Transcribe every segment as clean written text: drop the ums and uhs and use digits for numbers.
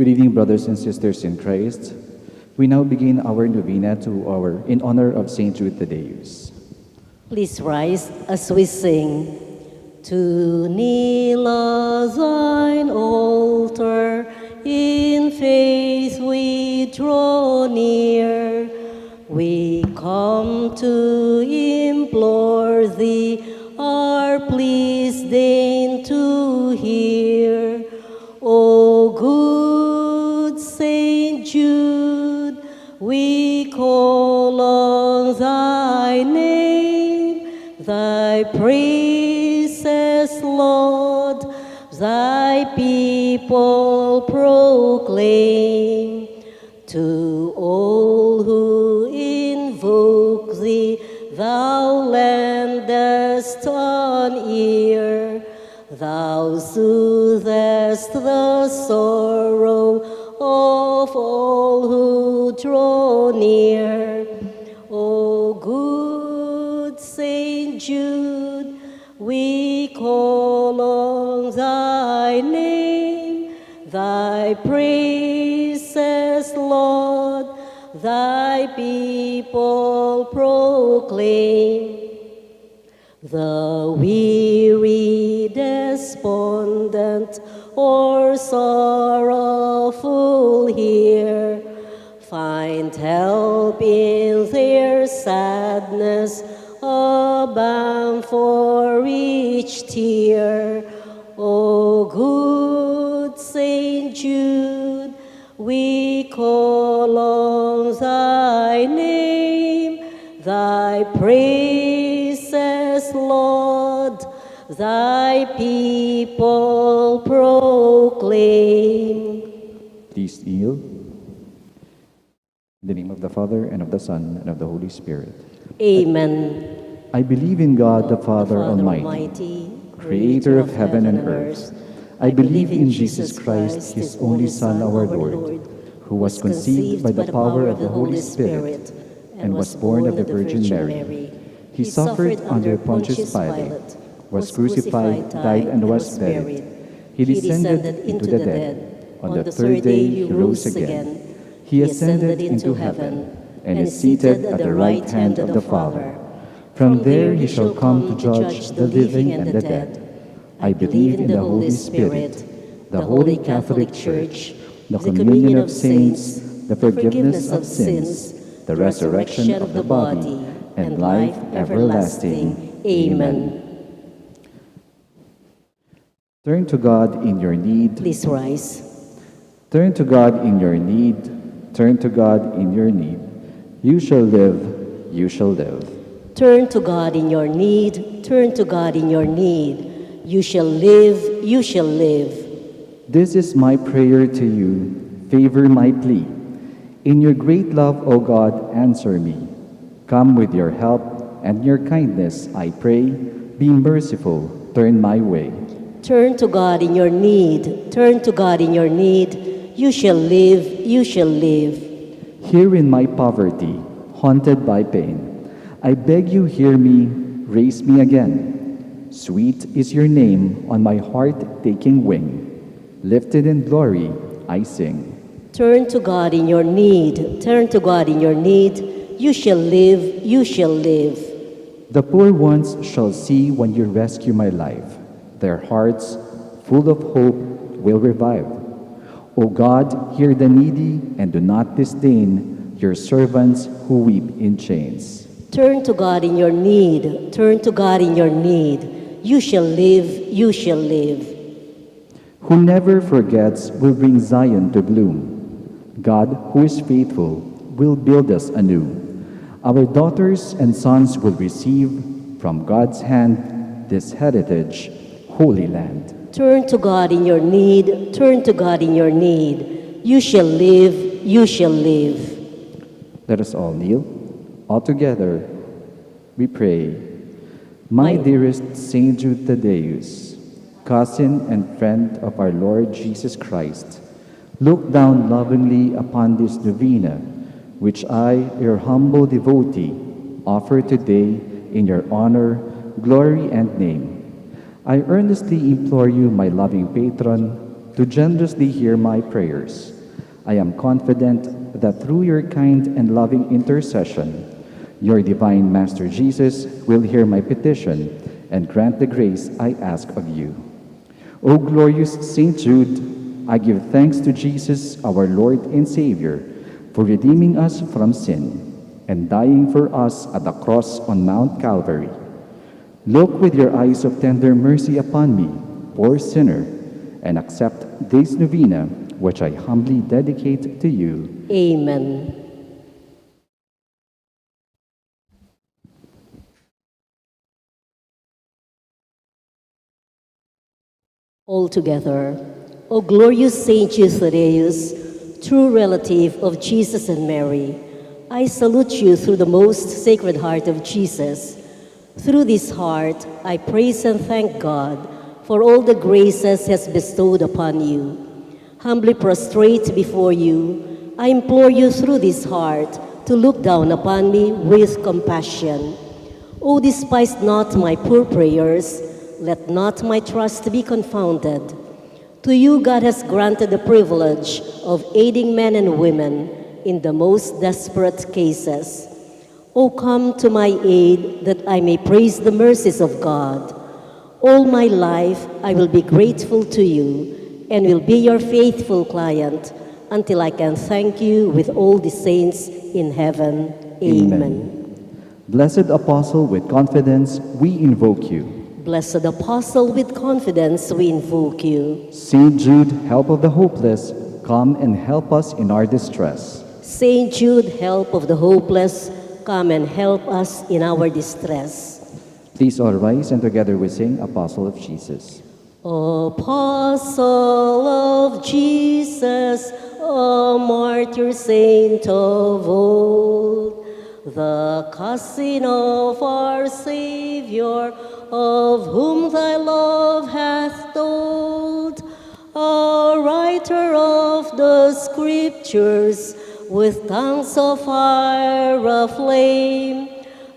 Good evening, brothers and sisters in Christ. We now begin our novena in honor of Saint Jude Thaddeus. Please rise as we sing. To kneel at thine altar, in faith we draw near. We come to implore thee, our pleas deign to hear. O good Saint Jude, we call on thy name, thy praises, Lord, thy people proclaim. To all who invoke thee, thou lendest an ear. Thou soothest the sorrow of all who draw near. O good Saint Jude, we call on thy name, thy praises, Lord, thy people proclaim. The weary, despondent, or sorrowful here find help in their sadness, a balm for each tear. O good Saint Jude, we call on thy name, thy praises, Lord, thy people proclaim. Please kneel. In the name of the Father, and of the Son, and of the Holy Spirit. Amen. I believe in God, the Father Almighty, creator of heaven and earth. I believe in Jesus Christ, his only Son, our Lord, who was conceived by the power of the Holy Spirit and was born of the Virgin Mary. He suffered under Pontius Pilate, was crucified, died, and was buried. He descended into the dead. On the third day he rose again. He ascended into heaven and is seated at the right hand of the Father. From there he shall come to judge the living and the dead. I believe in the Holy Spirit, the Holy Catholic Church, the communion of saints, the forgiveness of sins, the resurrection of the body, and life everlasting. Amen. Turn to God in your need. Please rise. Turn to God in your need. Turn to God in your need. You shall live, you shall live. Turn to God in your need. Turn to God in your need. You shall live, you shall live. This is my prayer to you. Favor my plea. In your great love, O God, answer me. Come with your help and your kindness, I pray. Be merciful, turn my way. Turn to God in your need. Turn to God in your need. You shall live, you shall live. Here in my poverty, haunted by pain, I beg you hear me, raise me again. Sweet is your name on my heart taking wing. Lifted in glory, I sing. Turn to God in your need. Turn to God in your need. You shall live, you shall live. The poor ones shall see when you rescue my life. Their hearts, full of hope, will revive. O God, hear the needy and do not disdain your servants who weep in chains. Turn to God in your need. Turn to God in your need. You shall live, you shall live. Who never forgets will bring Zion to bloom. God, who is faithful, will build us anew. Our daughters and sons will receive from God's hand this heritage, Holy Land. Turn to God in your need. Turn to God in your need. You shall live, you shall live. Let us all kneel. All together, we pray. My dearest Saint Jude Thaddeus, cousin and friend of our Lord Jesus Christ, look down lovingly upon this novena, which I, your humble devotee, offer today in your honor, glory, and name. I earnestly implore you, my loving patron, to generously hear my prayers. I am confident that through your kind and loving intercession, your divine Master Jesus will hear my petition and grant the grace I ask of you. O glorious Saint Jude, I give thanks to Jesus, our Lord and Savior, for redeeming us from sin and dying for us at the cross on Mount Calvary. Look with your eyes of tender mercy upon me, poor sinner, and accept this novena, which I humbly dedicate to you. Amen. All together, O glorious Saint Jude Thaddeus, true relative of Jesus and Mary, I salute you through the most sacred heart of Jesus. Through this heart, I praise and thank God for all the graces He has bestowed upon you. Humbly prostrate before you, I implore you through this heart to look down upon me with compassion. O despise not my poor prayers, let not my trust be confounded. To you God has granted the privilege of aiding men and women in the most desperate cases. O come to my aid that I may praise the mercies of God. All my life I will be grateful to you and will be your faithful client until I can thank you with all the saints in heaven. Amen. Blessed Apostle, with confidence we invoke you. Blessed Apostle, with confidence we invoke you. Saint Jude, help of the hopeless, come and help us in our distress. Saint Jude, help of the hopeless, come and help us in our distress. Please all rise and together we sing Apostle of Jesus. Apostle of Jesus, a martyr saint of old, the cousin of our Savior, of whom thy love hath told, a writer of the Scriptures, with tongues of fire aflame,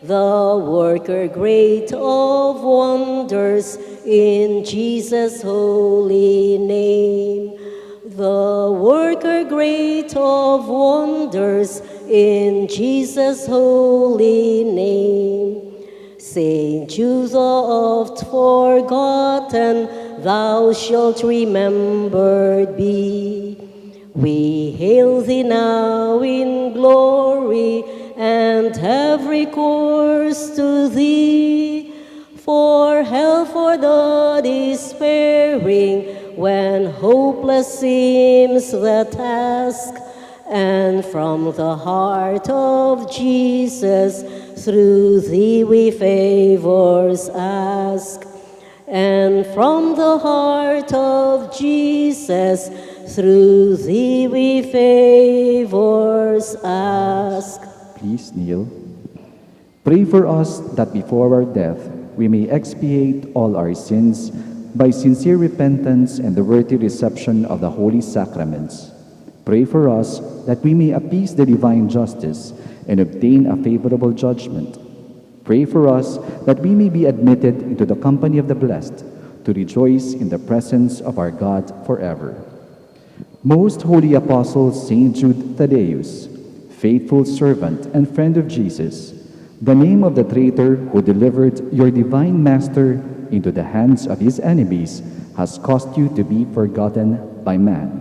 the worker great of wonders in Jesus' holy name. The worker great of wonders in Jesus' holy name. Saint Jude, oft forgotten, thou shalt remembered be. We hail thee now in glory and have recourse to thee for help for the despairing when hopeless seems the task. And from the heart of Jesus, through thee we favors ask. And from the heart of Jesus, through thee we favors ask. Please kneel. Pray for us that before our death we may expiate all our sins by sincere repentance and the worthy reception of the holy sacraments. Pray for us that we may appease the divine justice and obtain a favorable judgment. Pray for us that we may be admitted into the company of the blessed, to rejoice in the presence of our God forever. Most holy Apostle Saint Jude Thaddeus, faithful servant and friend of Jesus, the name of the traitor who delivered your divine Master into the hands of his enemies has caused you to be forgotten by man.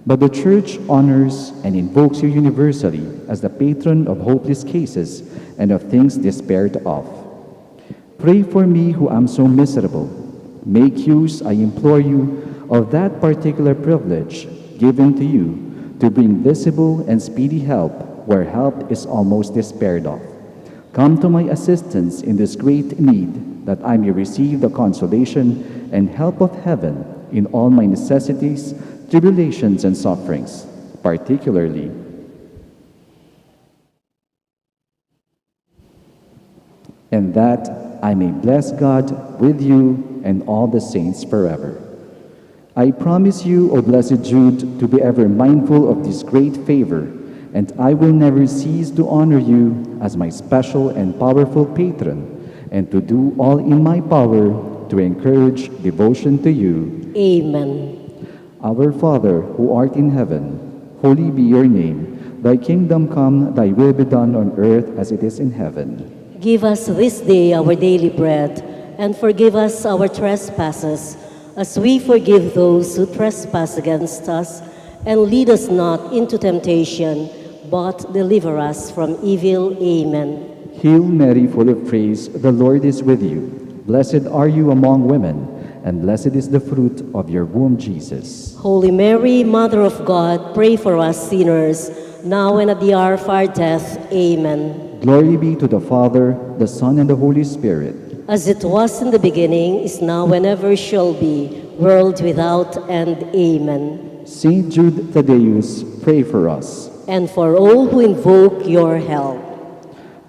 But the Church honors and invokes you universally as the patron of hopeless cases and of things despaired of. Pray for me who am so miserable. Make use, I implore you, of that particular privilege given to you to bring visible and speedy help where help is almost despaired of. Come to my assistance in this great need, that I may receive the consolation and help of heaven in all my necessities, tribulations, and sufferings, particularly and that I may bless God with you and all the saints forever. I promise you, O blessed Jude, to be ever mindful of this great favor, and I will never cease to honor you as my special and powerful patron, and to do all in my power to encourage devotion to you. Amen. Our Father, who art in heaven, holy be your name. Thy kingdom come, thy will be done on earth as it is in heaven. Give us this day our daily bread, and forgive us our trespasses, as we forgive those who trespass against us. And lead us not into temptation, but deliver us from evil. Amen. Hail Mary, full of grace, the Lord is with you. Blessed are you among women, and blessed is the fruit of your womb, Jesus. Holy Mary, Mother of God, pray for us sinners, now and at the hour of our death. Amen. Glory be to the Father, the Son, and the Holy Spirit. As it was in the beginning, is now, and ever shall be, world without end. Amen. Saint Jude Thaddeus, pray for us. And for all who invoke your help.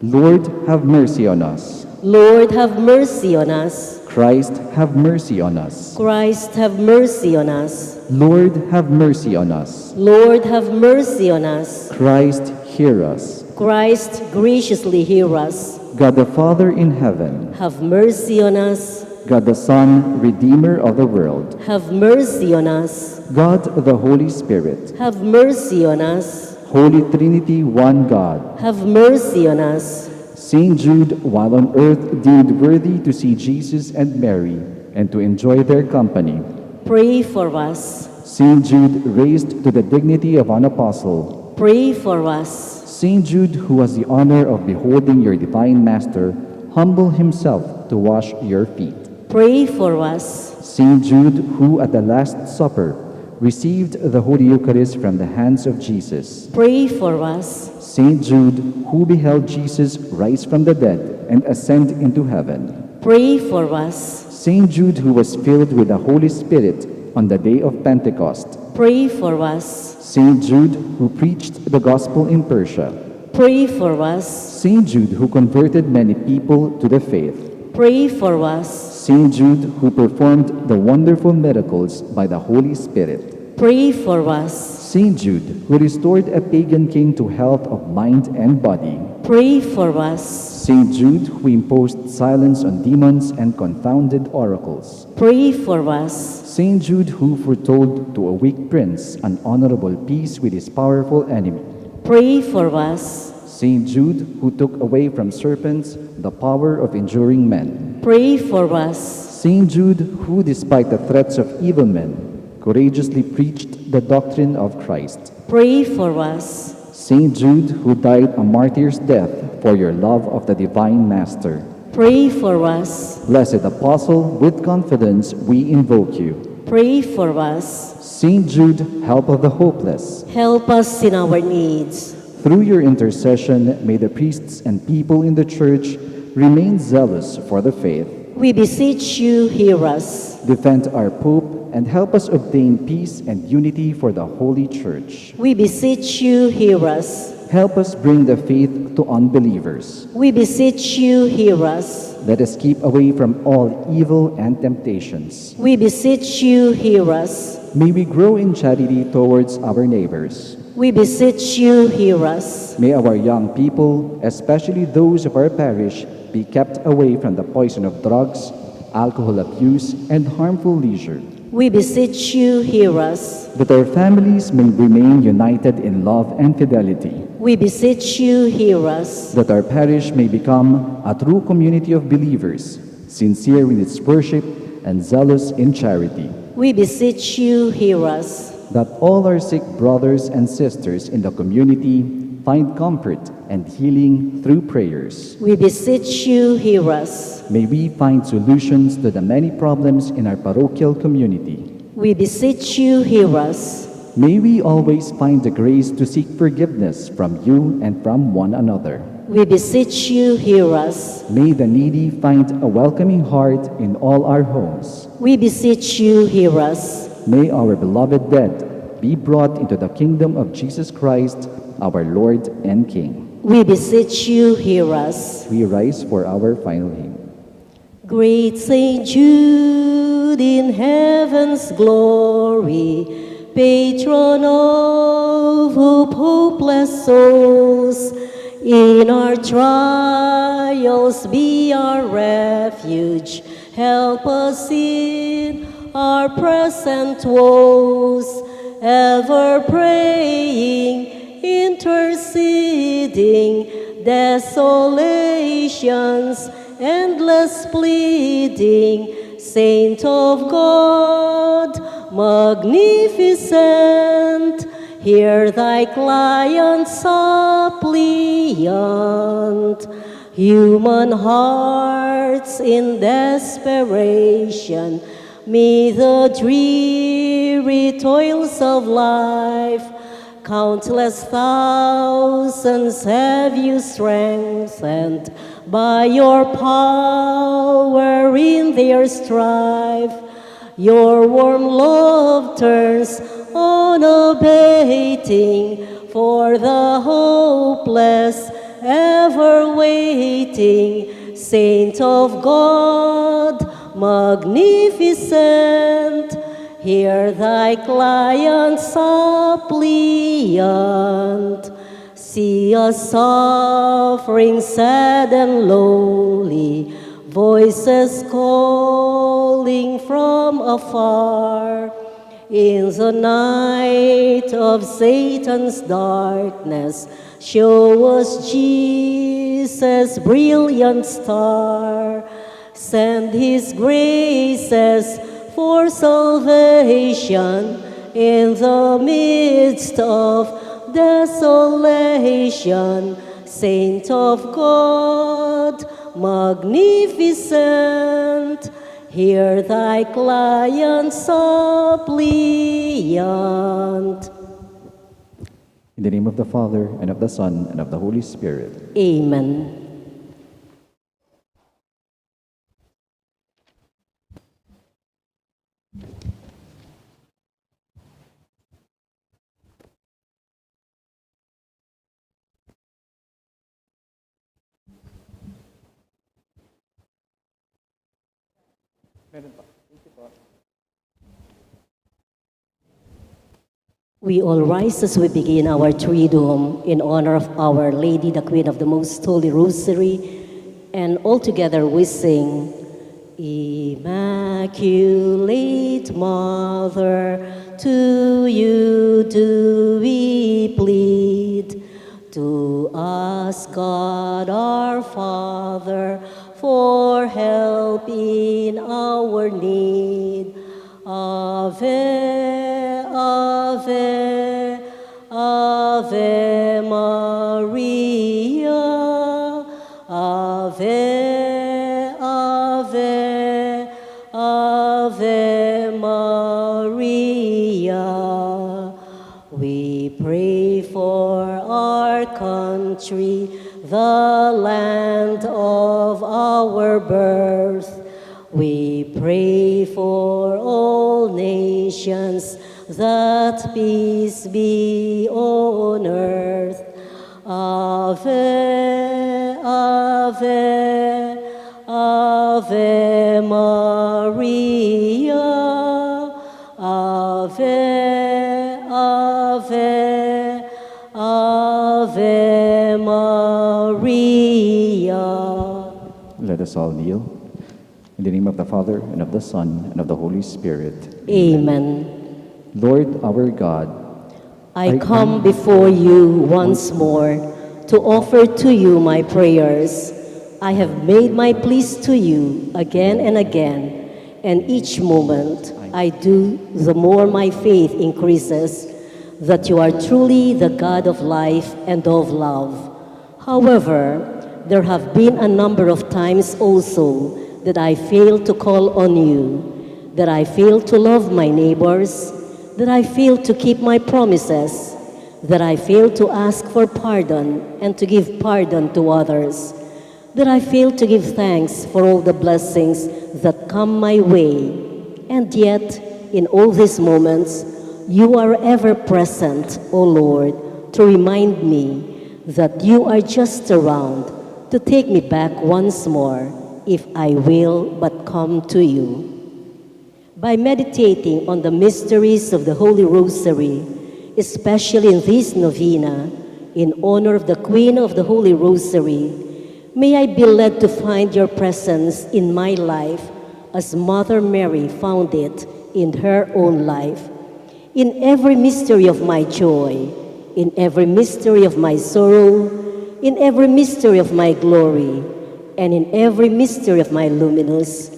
Lord, have mercy on us. Lord, have mercy on us. Christ, have mercy on us. Christ, have mercy on us. Lord, have mercy on us. Lord, have mercy on us. Christ, hear us. Christ, graciously hear us. God the Father in heaven, Have mercy on us. God the Son, Redeemer of the world, Have mercy on us. God the Holy Spirit, Have mercy on us. Holy Trinity, one God. Have mercy on us. Saint Jude, while on earth, deemed worthy to see Jesus and Mary and to enjoy their company. Pray for us. Saint Jude, raised to the dignity of an apostle. Pray for us. Saint Jude, who has the honor of beholding your divine Master, humble himself to wash your feet. Pray for us. Saint Jude, who at the Last Supper received the Holy Eucharist from the hands of Jesus. Pray for us. Saint Jude, who beheld Jesus rise from the dead and ascend into heaven. Pray for us. Saint Jude, who was filled with the Holy Spirit on the day of Pentecost. Pray for us. Saint Jude, who preached the gospel in Persia. Pray for us. Saint Jude, who converted many people to the faith. Pray for us. Saint Jude, who performed the wonderful miracles by the Holy Spirit. Pray for us. Saint Jude, who restored a pagan king to health of mind and body. Pray for us. Saint Jude, who imposed silence on demons and confounded oracles. Pray for us. Saint Jude, who foretold to a weak prince an honorable peace with his powerful enemy. Pray for us. Saint Jude, who took away from serpents the power of injuring men. Pray for us. Saint Jude, who despite the threats of evil men, courageously preached the doctrine of Christ. Pray for us. Saint Jude, who died a martyr's death for your love of the divine Master. Pray for us. Blessed Apostle, with confidence we invoke you. Pray for us. Saint Jude, help of the hopeless. Help us in our needs. Through your intercession, may the priests and people in the Church remain zealous for the faith. We beseech you, hear us. Defend our Pope and help us obtain peace and unity for the Holy Church. We beseech you, hear us. Help us bring the faith to unbelievers. We beseech you, hear us. Let us keep away from all evil and temptations. We beseech you, hear us. May we grow in charity towards our neighbors. We beseech you, hear us. May our young people, especially those of our parish, be kept away from the poison of drugs, alcohol abuse, and harmful leisure. We beseech you, hear us. That our families may remain united in love and fidelity. We beseech you, hear us. That our parish may become a true community of believers, sincere in its worship and zealous in charity. We beseech you, hear us. That all our sick brothers and sisters in the community find comfort and healing through prayers. We beseech you, hear us. May we find solutions to the many problems in our parochial community. We beseech you, hear us. May we always find the grace to seek forgiveness from you and from one another. We beseech you, hear us. May the needy find a welcoming heart in all our homes. We beseech you, hear us. May our beloved dead be brought into the kingdom of Jesus Christ, our Lord and King. We beseech you, hear us. We rise for our final hymn. Great Saint Jude in heaven's glory, patron of hopeless souls, in our trials be our refuge, help us in our present woes, ever praying, interceding, desolations, endless pleading, Saint of God, magnificent, hear thy client suppliant. Human hearts in desperation, may the dreary toils of life, countless thousands have you strengthened by your power in their strife. Your warm love turns unabating for the hopeless, ever waiting. Saint of God, magnificent, hear thy client suppliant. See us suffering, sad and lowly, voices calling from afar. In the night of Satan's darkness, show us Jesus' brilliant star. Send his graces for salvation in the midst of desolation. Saint of God, magnificent, hear thy client suppliant. In the name of the Father, and of the Son, and of the Holy Spirit. Amen. We all rise as we begin our Triduum in honor of Our Lady, the Queen of the Most Holy Rosary, and all together we sing, Immaculate Mother, to you do we plead. To ask God our Father for help in our need. Ave, Ave, Ave Maria. Ave, Ave, Ave Maria. We pray for our country, the land of our birth. We pray for all nations, that peace be on earth. Ave, Ave, Ave Maria. Ave, Ave, Ave Maria. Let us all kneel. In the name of the Father, and of the Son, and of the Holy Spirit. Amen. Lord our God, I come before you once more to offer to you my prayers. I have made my pleas to you again and again, and each moment I do, the more my faith increases, that you are truly the God of life and of love. However, there have been a number of times also that I failed to call on you, that I failed to love my neighbors, that I failed to keep my promises, that I failed to ask for pardon and to give pardon to others, that I failed to give thanks for all the blessings that come my way. And yet, in all these moments, you are ever present, O Lord, to remind me that you are just around to take me back once more, if I will but come to you. By meditating on the mysteries of the Holy Rosary, especially in this novena, in honor of the Queen of the Holy Rosary, may I be led to find your presence in my life as Mother Mary found it in her own life. In every mystery of my joy, in every mystery of my sorrow, in every mystery of my glory, and in every mystery of my luminous,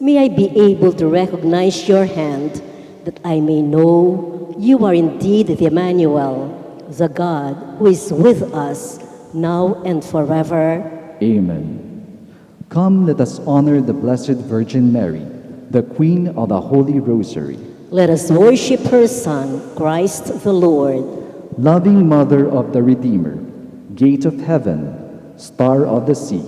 may I be able to recognize your hand, that I may know you are indeed the Emmanuel, the God who is with us now and forever. Amen. Come, let us honor the Blessed Virgin Mary, the Queen of the Holy Rosary. Let us worship her Son, Christ the Lord. Loving Mother of the Redeemer, Gate of heaven, Star of the sea,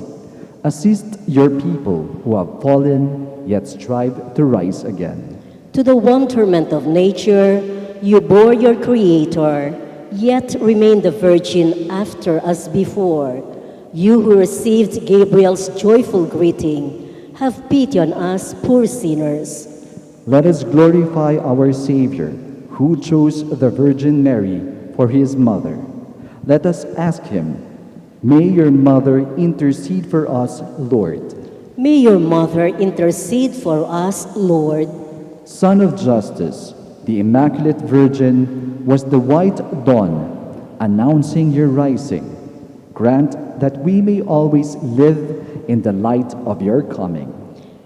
assist your people who have fallen, yet strive to rise again. To the wonderment of nature, you bore your Creator, yet remain the Virgin after as before. You who received Gabriel's joyful greeting, have pity on us poor sinners. Let us glorify our Savior, who chose the Virgin Mary for his mother. Let us ask him, may your mother intercede for us, Lord. May your mother intercede for us, Lord. Son of justice, the Immaculate Virgin was the white dawn, announcing your rising. Grant that we may always live in the light of your coming.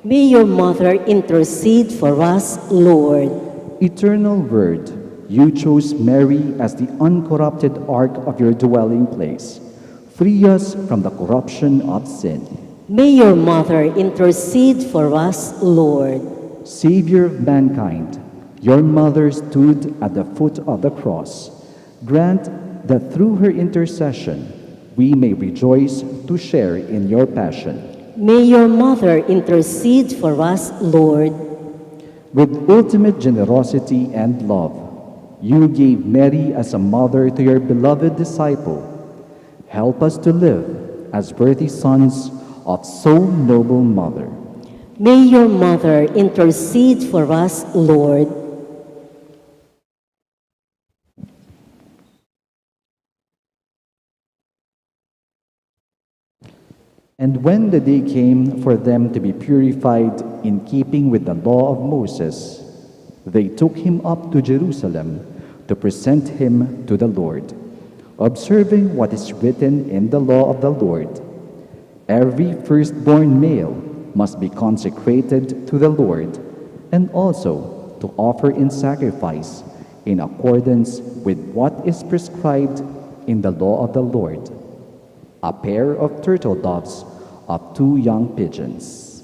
May your mother intercede for us, Lord. Eternal Word, you chose Mary as the uncorrupted ark of your dwelling place. Free us from the corruption of sin. May your mother intercede for us, Lord. Savior of mankind, your mother stood at the foot of the cross. Grant that through her intercession we may rejoice to share in your passion. May your mother intercede for us, Lord. With ultimate generosity and love, you gave Mary as a mother to your beloved disciple. Help us to live as worthy sons of so noble mother. May your mother intercede for us, Lord. And when the day came for them to be purified in keeping with the law of Moses, they took him up to Jerusalem to present him to the Lord, observing what is written in the law of the Lord. Every firstborn male must be consecrated to the Lord, and also to offer in sacrifice in accordance with what is prescribed in the law of the Lord, a pair of turtle doves of 2 young pigeons.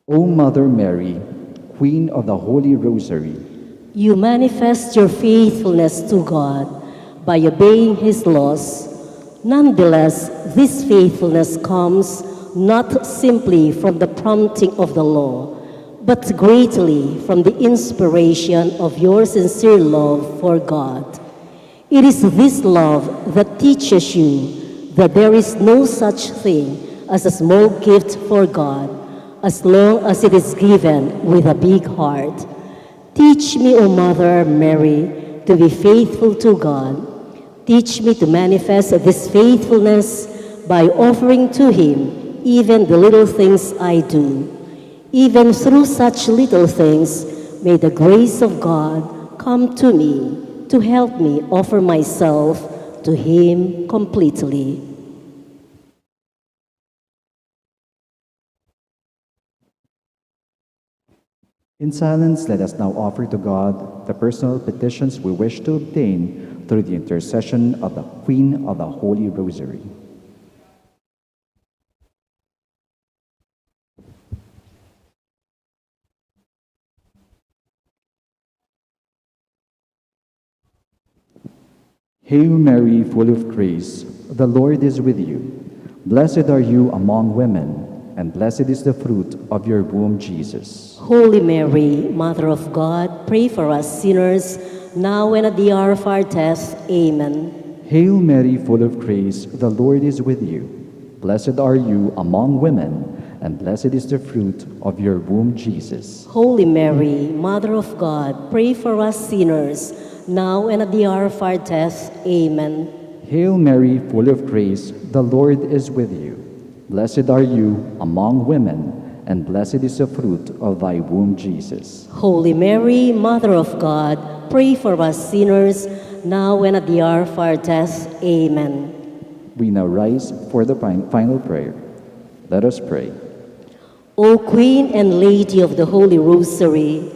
O Mother Mary, Queen of the Holy Rosary, You manifest your faithfulness to God by obeying his laws. Nonetheless, this faithfulness comes not simply from the prompting of the law, but greatly from the inspiration of your sincere love for God. It is this love that teaches you that there is no such thing as a small gift for God, as long as it is given with a big heart. Teach me, O Mother Mary, to be faithful to God. Teach me to manifest this faithfulness by offering to him even the little things I do. Even through such little things, may the grace of God come to me to help me offer myself to him completely. In silence, let us now offer to God the personal petitions we wish to obtain through the intercession of the Queen of the Holy Rosary. Hail Mary, full of grace, the Lord is with you. Blessed are you among women, and blessed is the fruit of your womb, Jesus. Holy Mary, Mother of God, pray for us sinners, now and at the hour of our death. Amen. Hail Mary, full of grace, the Lord is with you. Blessed are you among women, and blessed is the fruit of your womb, Jesus. Holy Mary, Mother of God, pray for us sinners, now and at the hour of our death. Amen. Hail Mary, full of grace, the Lord is with you. Blessed are you among women, and blessed is the fruit of thy womb, Jesus. Holy Mary, Mother of God, pray for us sinners, now and at the hour of our death. Amen. We now rise for the final prayer. Let us pray. O Queen and Lady of the Holy Rosary,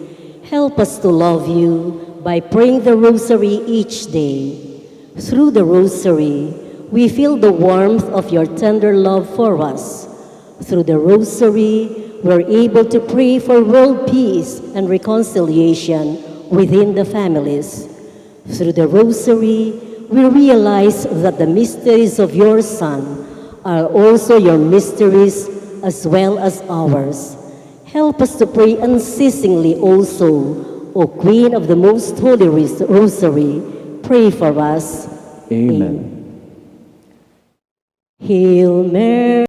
help us to love you by praying the Rosary each day. Through the Rosary, we feel the warmth of your tender love for us. Through the Rosary, we're able to pray for world peace and reconciliation within the families. Through the Rosary, we realize that the mysteries of your Son are also your mysteries as well as ours. Help us to pray unceasingly also, O Queen of the Most Holy Rosary, pray for us. Amen. Hail Mary.